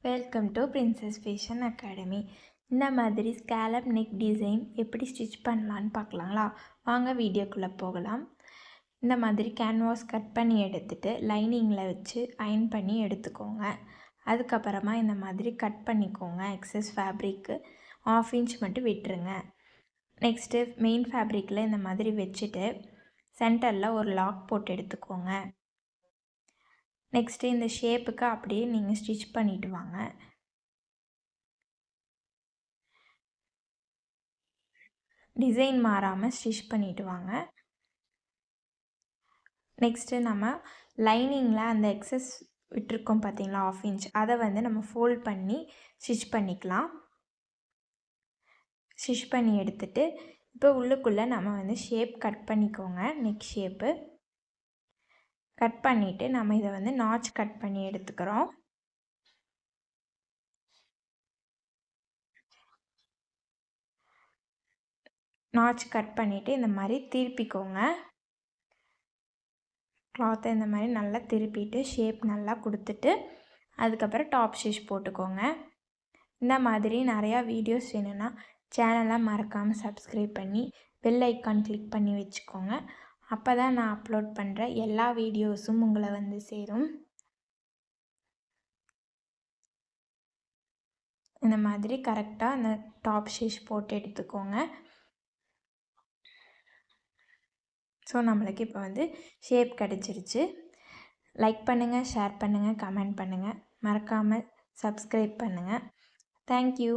Welcome to princess fashion academy. இந்த மாதிரி scallop neck design எப்படி ஸ்டிச் பண்ணலான்னு பார்க்கலாங்களா? வாங்க வீடியோக்குள்ளே போகலாம். இந்த மாதிரி கேன்வாஸ் கட் பண்ணி எடுத்துகிட்டு லைனிங்கில் வச்சு அயன் பண்ணி எடுத்துக்கோங்க. அதுக்கப்புறமா இந்த மாதிரி கட் பண்ணிக்கோங்க. எக்ஸஸ் ஃபேப்ரிக்கு 1/2 இன்ச் மட்டும் விட்டுருங்க. நெக்ஸ்ட்டு மெயின் ஃபேப்ரிக்கில் இந்த மாதிரி வச்சுட்டு சென்டரில் ஒரு லாக் போட்டு எடுத்துக்கோங்க. நெக்ஸ்ட்டு இந்த ஷேப்புக்கு அப்படியே நீங்கள் ஸ்டிச் பண்ணிவிட்டு வாங்க. டிசைன் மாறாமல் ஸ்டிச் பண்ணிவிட்டு வாங்க. நெக்ஸ்ட்டு நம்ம லைனிங்கில் அந்த எக்ஸஸ் விட்டுருக்கோம் பார்த்தீங்களா 1/2 இன்ச், அதை நம்ம ஃபோல்ட் பண்ணி ஸ்டிச் பண்ணிக்கலாம். ஸ்டிச் பண்ணி எடுத்துகிட்டு இப்போ உள்ளுக்குள்ளே நம்ம ஷேப் கட் பண்ணிக்கோங்க. நெக் ஷேப்பு கட் பண்ணிவிட்டு நம்ம இதை நாட்ச் கட் பண்ணி எடுத்துக்கிறோம். நாட்ச் கட் பண்ணிவிட்டு இந்த மாதிரி திருப்பிக்கோங்க. கிளாத்தை இந்த மாதிரி நல்லா திருப்பிட்டு ஷேப் நல்லா கொடுத்துட்டு அதுக்கப்புறம் டாப் ஸ்டிச் போட்டுக்கோங்க. இந்த மாதிரி நிறையா வீடியோஸ் வேணும்னா சேனலை மறக்காமல் சப்ஸ்கிரைப் பண்ணி பெல் ஐக்கான் கிளிக் பண்ணி வச்சுக்கோங்க. அப்போ தான் நான் அப்லோட் பண்ணுற எல்லா வீடியோஸும் உங்களை சேரும். இந்த மாதிரி கரெக்டாக அந்த டாப் ஸ்டிச் போட்டு எடுத்துக்கோங்க. ஸோ நம்மளுக்கு இப்போ ஷேப் கிடச்சிருச்சு. லைக் பண்ணுங்கள், ஷேர் பண்ணுங்கள், கமெண்ட் பண்ணுங்கள், மறக்காமல் சப்ஸ்கிரைப் பண்ணுங்கள். தேங்க்யூ.